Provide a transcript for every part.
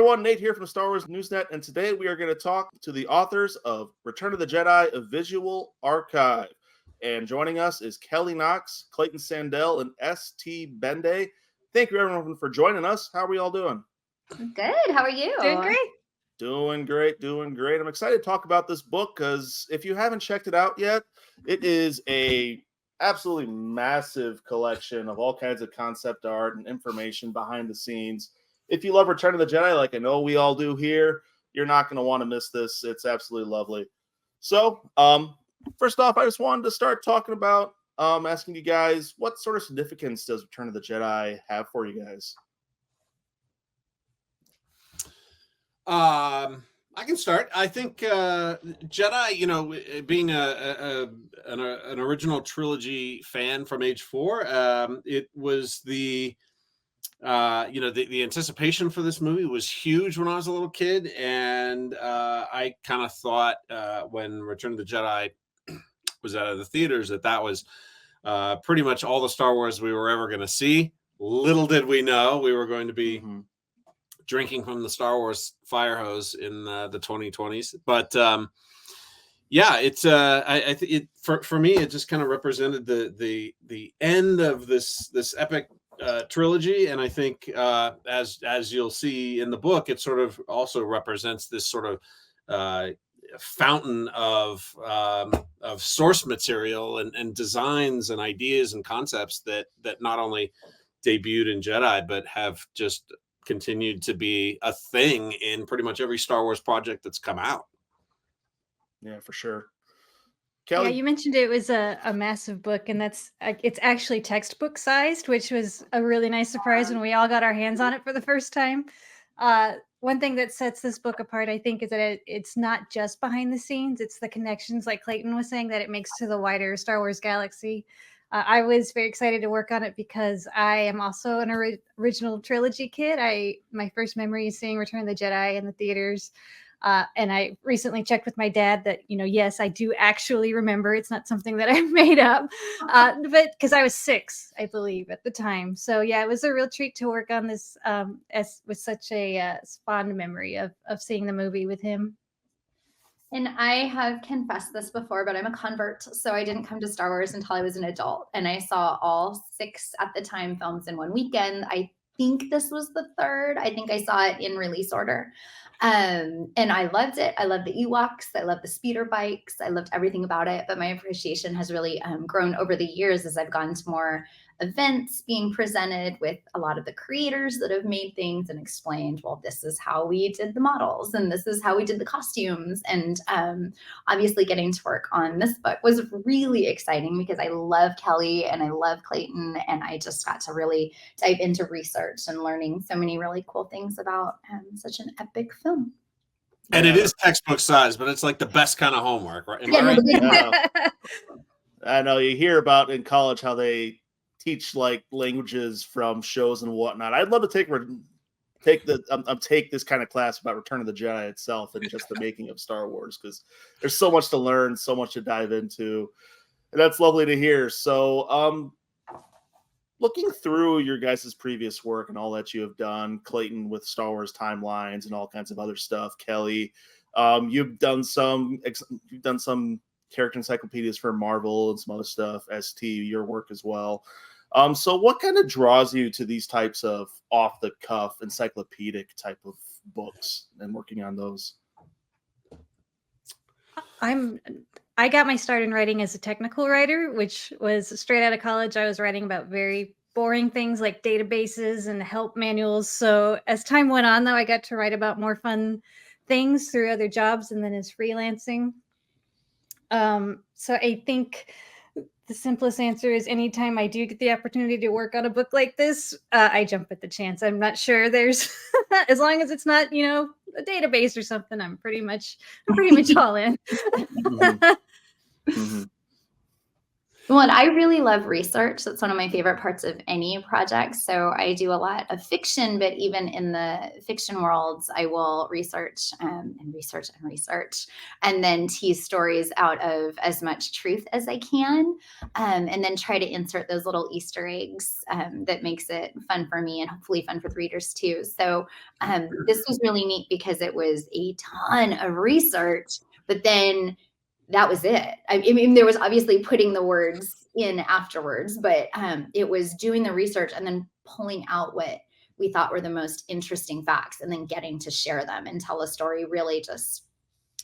everyone, Nate here from Star Wars Newsnet, and today we are going to talk to the authors of Return of the Jedi, A Visual Archive. And joining us is Kelly Knox, Clayton Sandell, and S.T. Bende. Thank you, everyone, for joining us. How are we all doing? Good. How are you? Doing great. Doing great. I'm excited to talk about this book because if you haven't checked it out yet, it is a absolutely massive collection of all kinds of concept art and information behind the scenes. If you love Return of the Jedi, like I know we all do here, you're not going to want to miss this. It's absolutely lovely. So, first off, I just wanted to start talking about asking you guys, what sort of significance does Return of the Jedi have for you guys? I can start. I think Jedi, being an original trilogy fan from age 4, it was the anticipation for this movie was huge when I was a little kid, and I kind of thought when Return of the Jedi was out of the theaters that was pretty much all the Star Wars we were ever going to see. Little did we know we were going to be drinking from the Star Wars fire hose in the 2020s. But it's I think it for me it just kind of represented the end of this epic trilogy, and I think as you'll see in the book, it sort of also represents this sort of fountain of source material and designs and ideas and concepts that not only debuted in Jedi but have just continued to be a thing in pretty much every Star Wars project that's come out. Yeah, for sure. Kelly? Yeah, you mentioned it was a massive book, and it's actually textbook sized, which was a really nice surprise when we all got our hands on it for the first time. One thing that sets this book apart, I think, is that it's not just behind the scenes. It's the connections, like Clayton was saying, that it makes to the wider Star Wars galaxy. I was very excited to work on it because I am also an original trilogy kid. My first memory is seeing Return of the Jedi in the theaters. And I recently checked with my dad that, yes, I do actually remember. It's not something that I made up, but because I was 6, I believe, at the time. So, yeah, it was a real treat to work on this with such a fond memory of seeing the movie with him. And I have confessed this before, but I'm a convert, so I didn't come to Star Wars until I was an adult. And I saw all 6 at the time films in one weekend. I think this was the 3rd. I think I saw it in release order. And I loved it. I loved the Ewoks. I loved the speeder bikes. I loved everything about it. But my appreciation has really grown over the years as I've gone to more events being presented with a lot of the creators that have made things and explained, well, this is how we did the models and this is how we did the costumes. And obviously getting to work on this book was really exciting because I love Kelly and I love Clayton, and I just got to really dive into research and learning so many really cool things about such an epic film. And it is textbook size, but it's like the best kind of homework, right? Am I right? I know you hear about in college how they teach like languages from shows and whatnot. I'd love to take this kind of class about Return of the Jedi itself and just the making of Star Wars, because there's so much to learn, so much to dive into, and that's lovely to hear. So, looking through your guys' previous work and all that you have done, Clayton with Star Wars timelines and all kinds of other stuff, Kelly, you've done some character encyclopedias for Marvel and some other stuff. ST, your work as well. So what kind of draws you to these types of off-the-cuff encyclopedic type of books and working on those? I got my start in writing as a technical writer, which was straight out of college. I was writing about very boring things like databases and help manuals. So as time went on, though, I got to write about more fun things through other jobs and then as freelancing. So I think the simplest answer is anytime I do get the opportunity to work on a book like this, I jump at the chance. I'm not sure there's, as long as it's not, a database or something, I'm pretty much all in. Well, and I really love research. That's one of my favorite parts of any project. So I do a lot of fiction, but even in the fiction worlds, I will research and research and research, and then tease stories out of as much truth as I can, and then try to insert those little Easter eggs that makes it fun for me and hopefully fun for the readers too. So this was really neat because it was a ton of research, but then that was it. I mean, there was obviously putting the words in afterwards, but it was doing the research and then pulling out what we thought were the most interesting facts and then getting to share them and tell a story, really just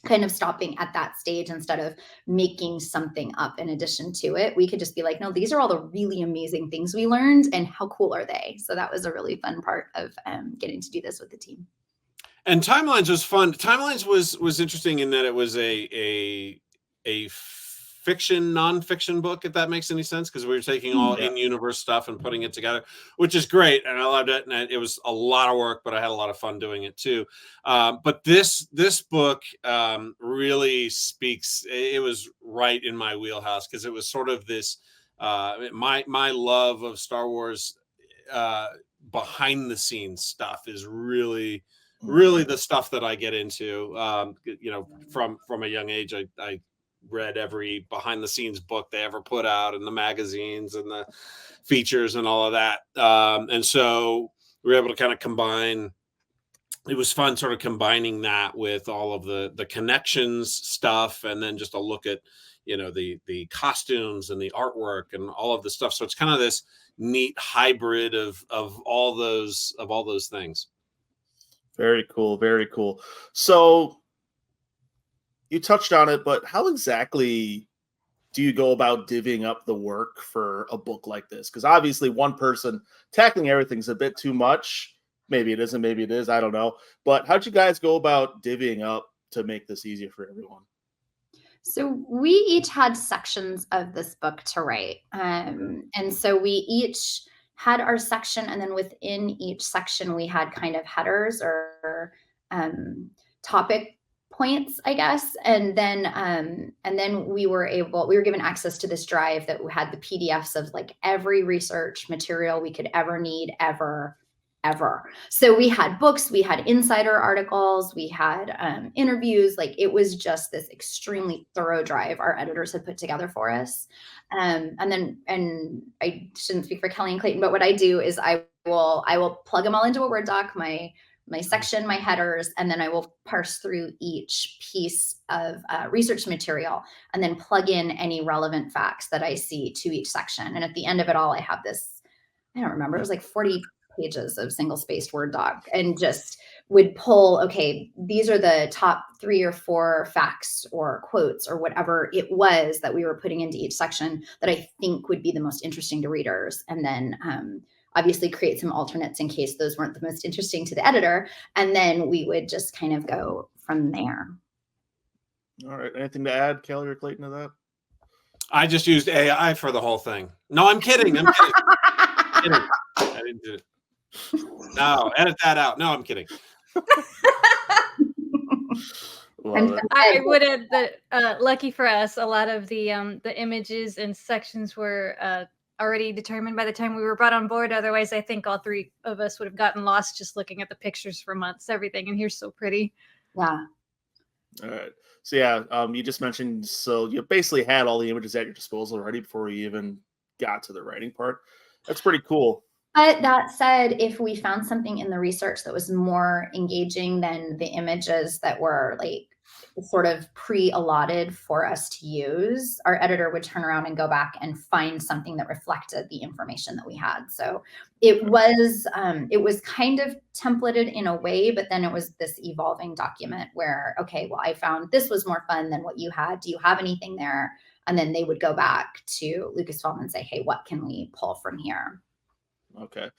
kind of stopping at that stage instead of making something up in addition to it. We could just be like, no, these are all the really amazing things we learned and how cool are they? So that was a really fun part of getting to do this with the team. And Timelines was fun. Timelines was interesting in that it was a fiction nonfiction book, if that makes any sense, because we were taking all in-universe stuff and putting it together, which is great, and I loved it. And it was a lot of work, but I had a lot of fun doing it too. But this book really speaks. It was right in my wheelhouse because it was sort of this my love of Star Wars behind the scenes stuff is really the stuff that I get into. From a young age, I read every behind the scenes book they ever put out and the magazines and the features and all of that. And so we were able to kind of combine. It was fun sort of combining that with all of the connections stuff, and then just a look at, the costumes and the artwork and all of the stuff. So it's kind of this neat hybrid of all those things. Very cool. Very cool. So you touched on it, but how exactly do you go about divvying up the work for a book like this? Because obviously one person tackling everything's a bit too much. Maybe it isn't, maybe it is, I don't know. But how'd you guys go about divvying up to make this easier for everyone? So we each had sections of this book to write. And so we each had our section, and then within each section, we had kind of headers or topic points, I guess. And then we were given access to this drive that had the PDFs of like every research material we could ever need, ever. So we had books, we had insider articles, we had interviews. Like, it was just this extremely thorough drive our editors had put together for us. And I shouldn't speak for Kelly and Clayton, but what I do is I will plug them all into a Word doc, my section, my headers, and then I will parse through each piece of research material and then plug in any relevant facts that I see to each section. And at the end of it all, I have this, I don't remember, it was like 40 pages of single-spaced Word doc, and just would pull, okay, these are the top 3 or 4 facts or quotes or whatever it was that we were putting into each section that I think would be the most interesting to readers. And then obviously create some alternates in case those weren't the most interesting to the editor. And then we would just kind of go from there. All right. Anything to add, Kelly or Clayton, to that? I just used AI for the whole thing. No, I'm kidding. I didn't do it. No, edit that out. No, I'm kidding. I would add that lucky for us, a lot of the images and sections were already determined by the time we were brought on board. Otherwise, I think all 3 of us would have gotten lost just looking at the pictures for months. Everything in here's so pretty. Yeah. All right. So yeah, you just mentioned, so you basically had all the images at your disposal already before you even got to the writing part. That's pretty cool. But that said, if we found something in the research that was more engaging than the images that were like sort of pre-allotted for us to use, our editor would turn around and go back and find something that reflected the information that we had. So it was kind of templated in a way, but then it was this evolving document where, okay, well, I found this was more fun than what you had. Do you have anything there? And then they would go back to Lucasfilm and say, hey, what can we pull from here? Okay.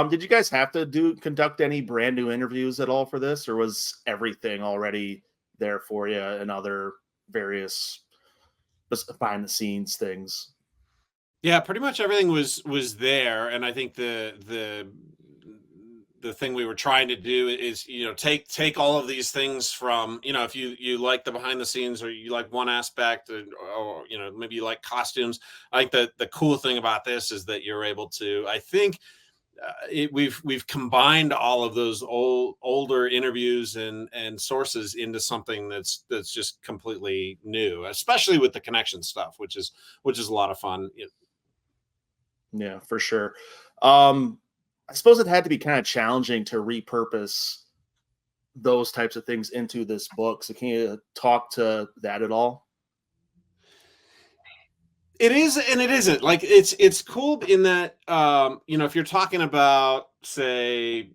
Did you guys have to conduct any brand new interviews at all for this, or was everything already there for you and other various behind the scenes things? Yeah, pretty much everything was there, and I think the the thing we were trying to do is, take all of these things from, if you like the behind the scenes, or you like one aspect, or maybe you like costumes. I think the cool thing about this is that you're able to, I think, we've combined all of those older interviews and sources into something that's just completely new, especially with the connection stuff, which is a lot of fun. Yeah, for sure. I suppose it had to be kind of challenging to repurpose those types of things into this book. So can you talk to that at all? It is and it isn't. Like, it's cool in that, if you're talking about, say,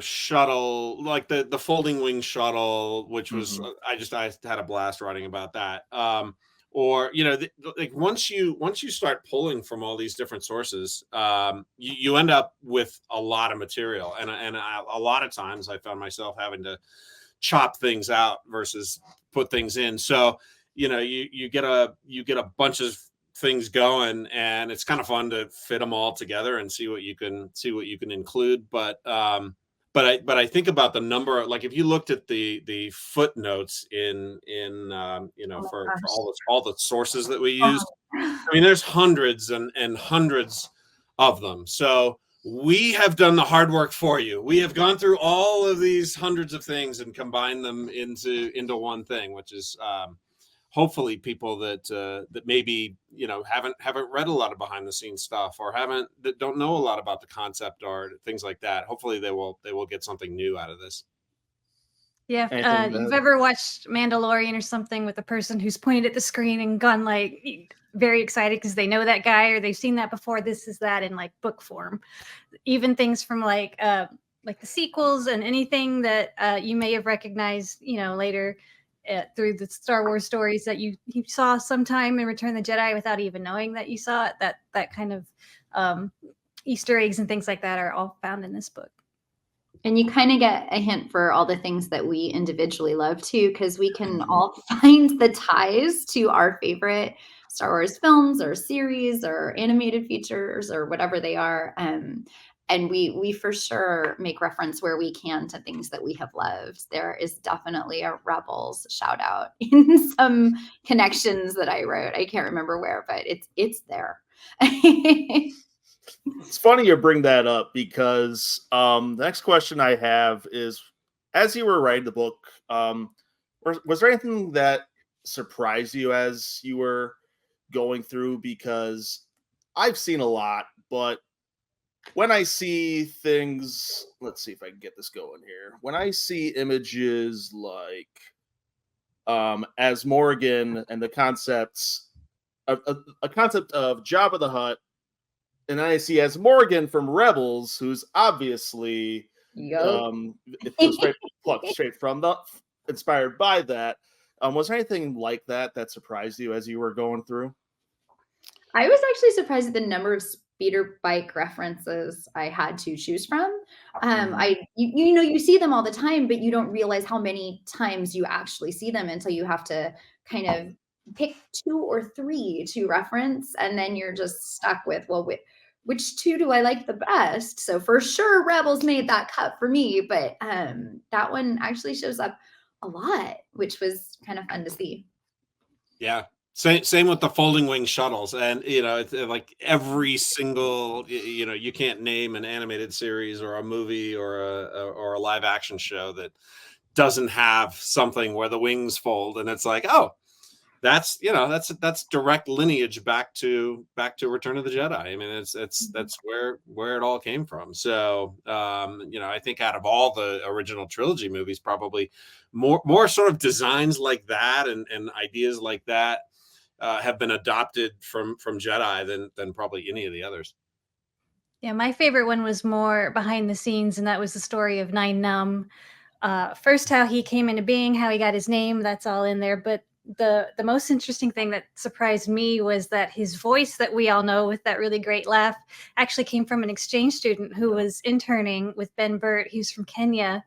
shuttle, like the folding wing shuttle, which was, I had a blast writing about that. Or like once you start pulling from all these different sources, you end up with a lot of material, and a lot of times I found myself having to chop things out versus put things in. So you get a bunch of things going, and it's kind of fun to fit them all together and see what you can include. But I think about the number, like if you looked at the footnotes in for all the sources that we used, I mean, there's hundreds and hundreds of them. So we have done the hard work for you. We have gone through all of these hundreds of things and combined them into one thing, which is, hopefully people that maybe haven't read a lot of behind the scenes stuff, or that don't know a lot about the concept art, things like that. Hopefully they will get something new out of this. Yeah, if you've ever watched Mandalorian or something with a person who's pointed at the screen and gone like very excited because they know that guy or they've seen that before, this is that in like book form. Even things from like the sequels and anything that you may have recognized, later through the Star Wars stories that you saw sometime in Return of the Jedi without even knowing that you saw it. That kind of Easter eggs and things like that are all found in this book. And you kind of get a hint for all the things that we individually love too, because we can all find the ties to our favorite Star Wars films or series or animated features or whatever they are. And we for sure make reference where we can to things that we have loved. There is definitely a Rebels shout out in some connections that I wrote. I can't remember where, but it's there. It's funny you bring that up, because the next question I have is, as you were writing the book, was there anything that surprised you as you were going through? Because I've seen a lot, but when I see things, let's see if I can get this going here. When I see images like as Morgan and the concepts of a concept of Jabba the Hutt, and I see as Morgan from Rebels, who's obviously plucked straight from inspired by that. Was there anything like that surprised you as you were going through? I was actually surprised at the number of speeder bike references I had to choose from. You see them all the time, but you don't realize how many times you actually see them until you have to kind of pick 2 or 3 to reference, and then you're just stuck with, well, which 2 do I like the best? So for sure, Rebels made that cut for me, but that one actually shows up a lot, which was kind of fun to see. Yeah. Same with the folding wing shuttles, and it's like every single, you can't name an animated series or a movie or a live action show that doesn't have something where the wings fold, and it's like, oh, that's direct lineage back to Return of the Jedi. I mean, that's where it all came from. So I think out of all the original trilogy movies, probably more sort of designs like that and ideas like that have been adopted from Jedi than probably any of the others. Yeah, my favorite one was more behind the scenes, and that was the story of Nine Numb. First, how he came into being, how he got his name, that's all in there. But the most interesting thing that surprised me was that his voice that we all know with that really great laugh actually came from an exchange student who was interning with Ben Burt. He was from Kenya.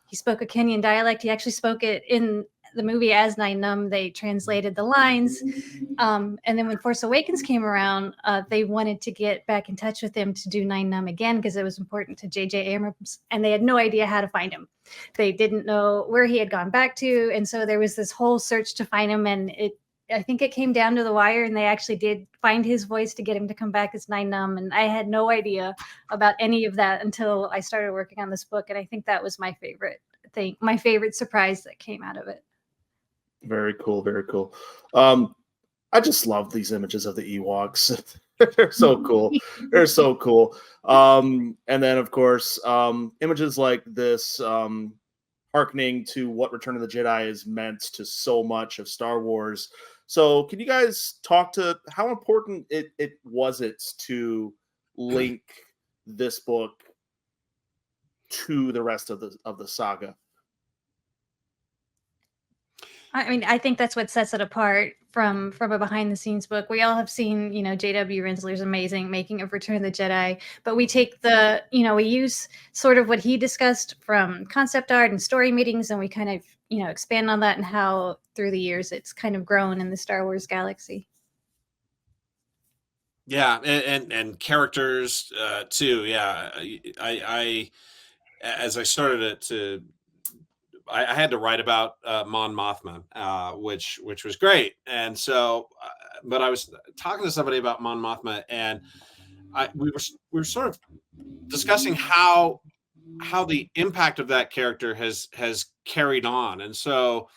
He spoke a Kenyan dialect. He actually spoke it in the movie as Nine Numb. They translated the lines. And then when Force Awakens came around, they wanted to get back in touch with him to do Nine Numb again because it was important to J.J. Abrams, and they had no idea how to find him. They didn't know where he had gone back to, and so there was this whole search to find him, and I think it came down to the wire, and they actually did find his voice to get him to come back as Nine Numb, and I had no idea about any of that until I started working on this book, and I think that was my favorite thing, my favorite surprise that came out of it. Very cool, very cool. I just love these images of the Ewoks. They're so cool. They're so cool. And then, of course, images like this, hearkening to what Return of the Jedi is meant to so much of Star Wars. So can you guys talk to how important it was to link this book to the rest of the saga? I mean, I think that's what sets it apart from a behind the scenes book. We all have seen, J.W. Rinsler's amazing making of Return of the Jedi, but we take we use sort of what he discussed from concept art and story meetings, and we kind of, expand on that and how through the years it's kind of grown in the Star Wars galaxy. Yeah, and characters too. Yeah, I as I started I had to write about Mon Mothma, which was great. And so, but I was talking to somebody about Mon Mothma, and we were sort of discussing how the impact of that character has carried on. And so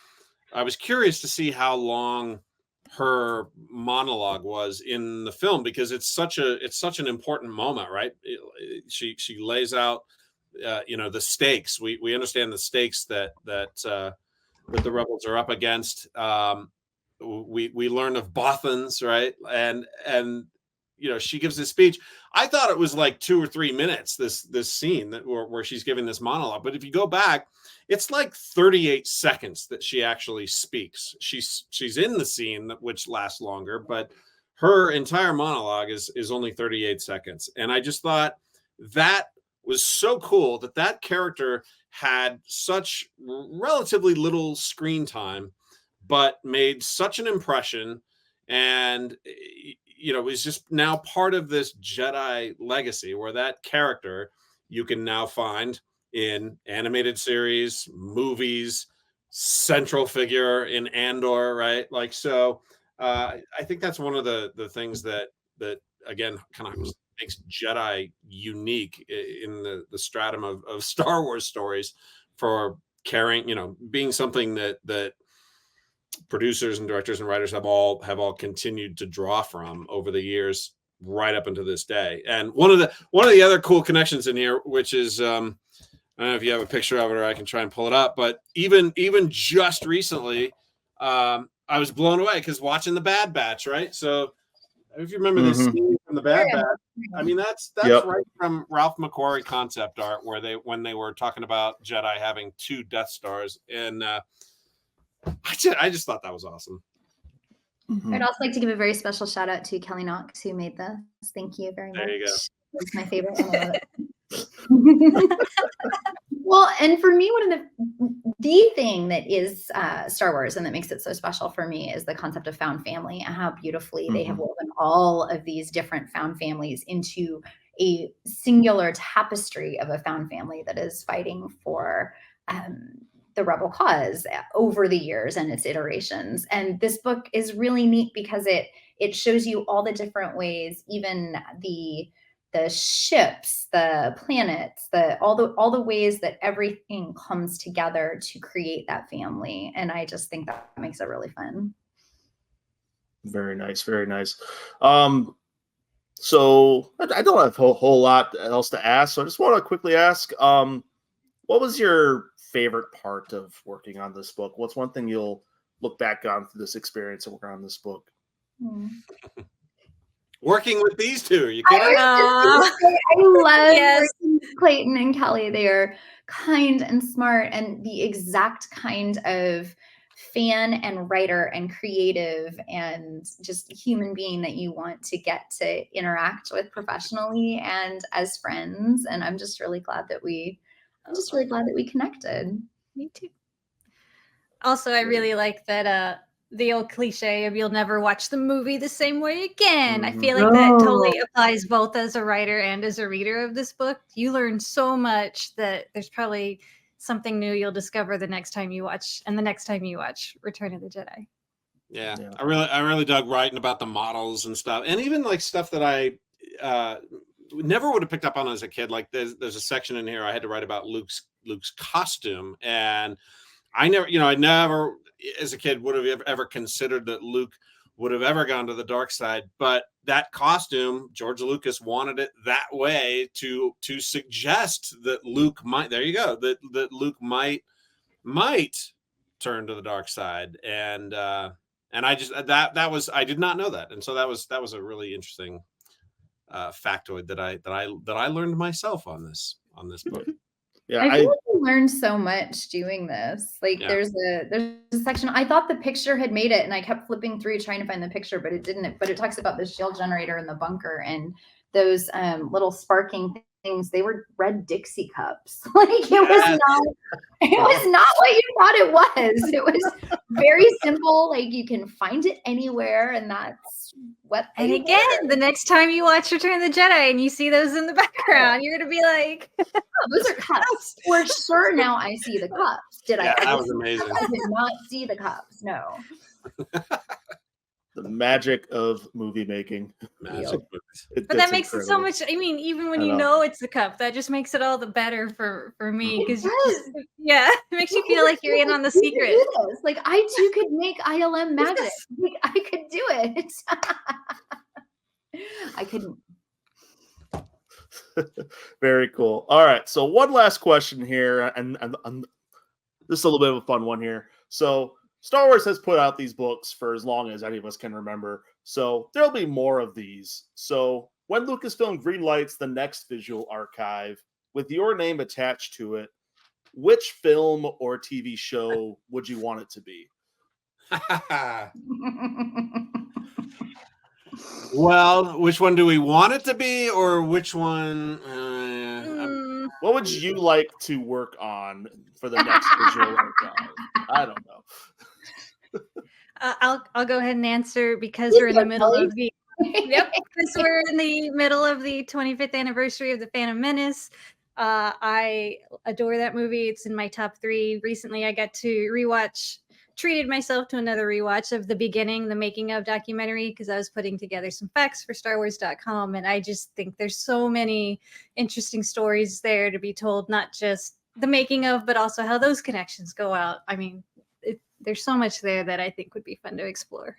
I was curious to see how long her monologue was in the film, because it's such an important moment, right? She lays out the stakes. We understand the stakes that the rebels are up against. We learn of Bothans, right? And she gives this speech. I thought it was like 2 or 3 minutes, this scene where she's giving this monologue. But if you go back, it's like 38 seconds that she actually speaks. She's in the scene, which lasts longer, but her entire monologue is only 38 seconds. And I just thought that was so cool that character had such relatively little screen time, but made such an impression, and is just now part of this Jedi legacy, where that character you can now find in animated series, movies, central figure in Andor, right? Like, so I think that's one of the things that again kind of makes Jedi unique in the stratum of Star Wars stories, for carrying, being something that producers and directors and writers have all continued to draw from over the years, right up into this day. And one of the other cool connections in here, which is I don't know if you have a picture of it, or I can try and pull it up, but even just recently, I was blown away because watching the Bad Batch, right? So if you remember this scene from the Bad Batch, I mean, that's Yep. right from Ralph McQuarrie concept art, where when they were talking about Jedi having 2 Death Stars, and I just thought that was awesome. I'd also like to give a very special shout out to Kelly Knox, who made this. Thank you very much. There you go. It's my favorite. And I love it. Well, and for me, one of the thing that is Star Wars and that makes it so special for me is the concept of found family, and how beautifully they have woven all of these different found families into a singular tapestry of a found family that is fighting for the rebel cause over the years and its iterations. And this book is really neat because it shows you all the different ways, even the ships, the planets, all the ways that everything comes together to create that family. And I just think that makes it really fun. Very nice, very nice. So I don't have a whole lot else to ask, so I just want to quickly ask, what was your favorite part of working on this book? What's one thing you'll look back on through this experience of working on this book? Working with these two, are you kidding? I love Yes. working with Clayton and Kelly. They are kind and smart, and the exact kind of fan and writer and creative and just human being that you want to get to interact with professionally and as friends. And I'm just really glad that we connected. Me too. Also, I really like that the old cliche of you'll never watch the movie the same way again. I feel like that totally applies both as a writer and as a reader of this book. You learn so much that there's probably something new you'll discover the next time you watch Return of the Jedi. Yeah. I really dug writing about the models and stuff, and even like stuff that I never would have picked up on as a kid. Like there's a section in here I had to write about Luke's costume, and I never as a kid would have ever considered that Luke would have ever gone to the dark side, but that costume, George Lucas wanted it that way to suggest that Luke might, there you go, that Luke might turn to the dark side. And I just, I did not know that. And so that was a really interesting factoid that I learned myself on this book. Yeah, I feel like you learned so much doing this. Like there's a section. I thought the picture had made it, and I kept flipping through trying to find the picture, but it didn't. But it talks about the shield generator in the bunker and those little sparking things. They were red Dixie cups. Like it was not what you thought it was. It was very simple. Like you can find it anywhere, and that's what. And again, the next time you watch Return of the Jedi and you see those in the background, you're gonna be like, oh, "Those are cups." For sure, now I see the cups. Did I? That was amazing. I did not see the cups. No. The magic of movie making. But that makes it so much. I mean, even when you know it's the cup, that just makes it all the better for me because it makes you feel like you're in on the secret. Like I too could make ILM magic. Like, I could do it. I couldn't. Very cool. All right, so one last question here, and this is a little bit of a fun one here. So Star Wars has put out these books for as long as any of us can remember, so there'll be more of these. So when Lucasfilm greenlights the next visual archive with your name attached to it, which film or TV show would you want it to be? Well, which one do we want it to be, or which one? What would you like to work on for the next visual archive? I don't know. I'll go ahead and answer because we're in the middle of the because we're in the middle of the 25th anniversary of The Phantom Menace. I adore that movie. It's in my top 3. Recently, I got to treated myself to another rewatch of The Beginning, the making of documentary, because I was putting together some facts for StarWars.com, and I just think there's so many interesting stories there to be told, not just the making of, but also how those connections go out. I mean, there's so much there that I think would be fun to explore.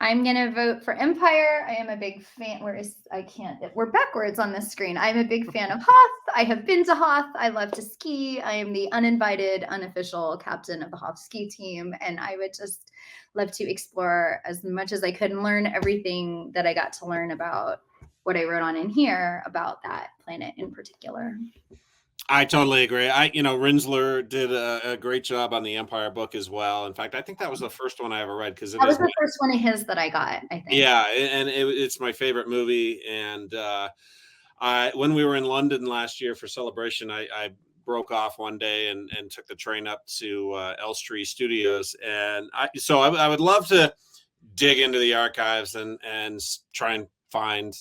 I'm going to vote for Empire. I am a big fan. We're backwards on this screen. I'm a big fan of Hoth. I have been to Hoth. I love to ski. I am the uninvited, unofficial captain of the Hoth ski team. And I would just love to explore as much as I could and learn everything that I got to learn about what I wrote on in here about that planet in particular. I totally agree. Rinsler did a great job on the Empire book as well. In fact, I think that was the first one I ever read because that was the first one of his that I got, I think. Yeah, and it's my favorite movie. And when we were in London last year for Celebration, I broke off one day and took the train up to Elstree Studios, and I would love to dig into the archives and try and find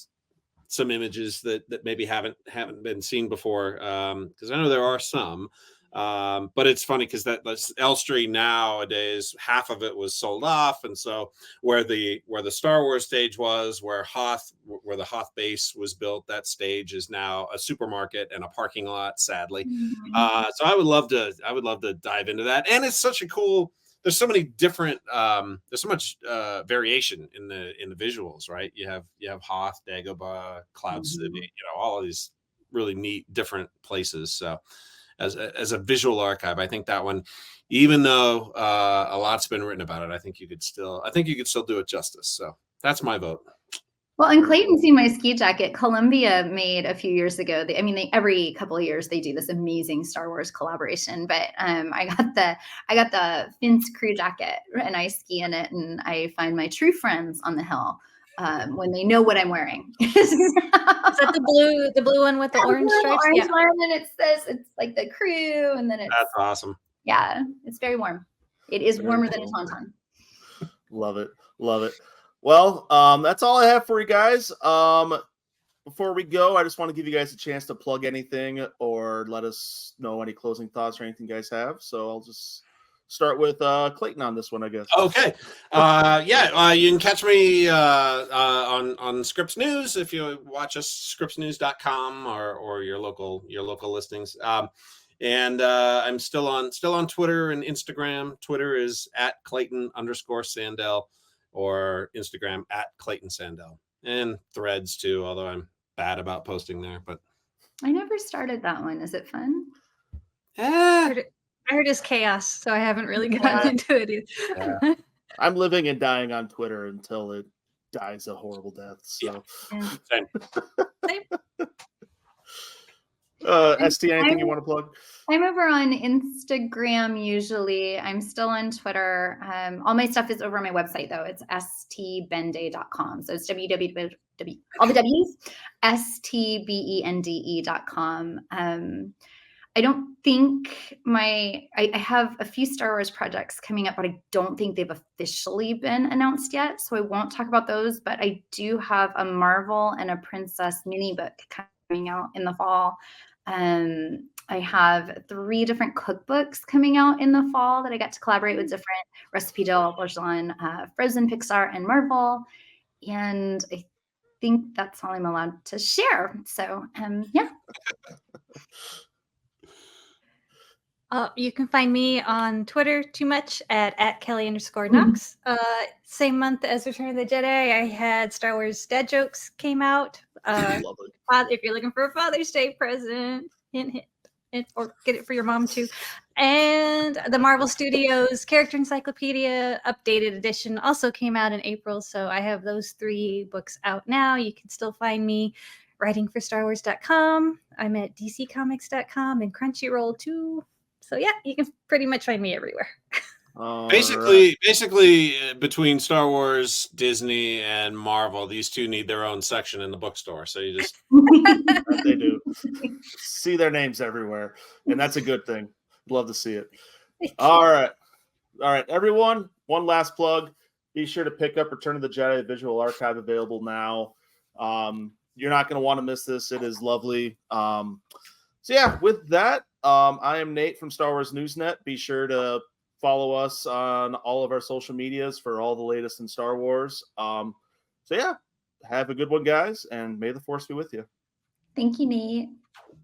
some images that maybe haven't been seen before, because I know there are some, but it's funny because that Elstree nowadays, half of it was sold off, and so where the Star Wars stage was, where the Hoth base was built, that stage is now a supermarket and a parking lot, sadly. Mm-hmm. So I would love to dive into that, and it's such a cool. There's so many different. There's so much variation in the visuals, right? You have Hoth, Dagobah, Cloud City, all of these really neat different places. So, as a visual archive, I think that one, even though a lot's been written about it, I think you could still do it justice. So that's my vote. Well, and Clayton seen my ski jacket. Columbia made a few years ago. Every couple of years they do this amazing Star Wars collaboration. But I got the Finn's crew jacket, and I ski in it, and I find my true friends on the hill when they know what I'm wearing. Is that the blue one with the orange stripes? Orange one, and it says it's like the crew, and then it's that's awesome. Yeah, it's very warm. It is Very warmer than a cool. tauntaun. Love it. Love it. Well, that's all I have for you guys. Before we go, I just want to give you guys a chance to plug anything or let us know any closing thoughts or anything you guys have. So I'll just start with Clayton on this one, I guess. Okay. You can catch me on Scripps News if you watch us, scripsnews.com or your local listings. And I'm still on Twitter and Instagram. Twitter is at Clayton_Sandell or Instagram at Clayton Sandell. And Threads too, although I'm bad about posting there. But I never started that one. Is it fun? I heard it's chaos, so I haven't really gotten into it either. Yeah. I'm living and dying on Twitter until it dies a horrible death. So, Same. ST, anything you want to plug? I'm over on Instagram usually. I'm still on Twitter. All my stuff is over on my website though. It's stbende.com. So it's all the W's, stbende.com. I don't think I have a few Star Wars projects coming up, but I don't think they've officially been announced yet. So I won't talk about those, but I do have a Marvel and a Princess mini book coming out in the fall. I have 3 different cookbooks coming out in the fall that I got to collaborate with different recipe developers on, Frozen, Pixar, and Marvel. And I think that's all I'm allowed to share. So, yeah. You can find me on Twitter too much at Kelly_Knox. Same month as Return of the Jedi, I had Star Wars Dad Jokes came out. If you're looking for a Father's Day present, hint, or get it for your mom too. And the Marvel Studios Character Encyclopedia Updated Edition also came out in April. So I have those 3 books out now. You can still find me writing for StarWars.com. I'm at DCComics.com and Crunchyroll too. So yeah, you can pretty much find me everywhere. Basically, between Star Wars, Disney, and Marvel, these 2 need their own section in the bookstore. So you just they do see their names everywhere, and that's a good thing. Love to see it. All right, everyone. One last plug: be sure to pick up Return of the Jedi Visual Archive, available now. You're not going to want to miss this. It is lovely. So yeah, with that, I am Nate from Star Wars Newsnet. Be sure to follow us on all of our social medias for all the latest in Star Wars. So yeah, have a good one, guys, and may the Force be with you. Thank you, Nate.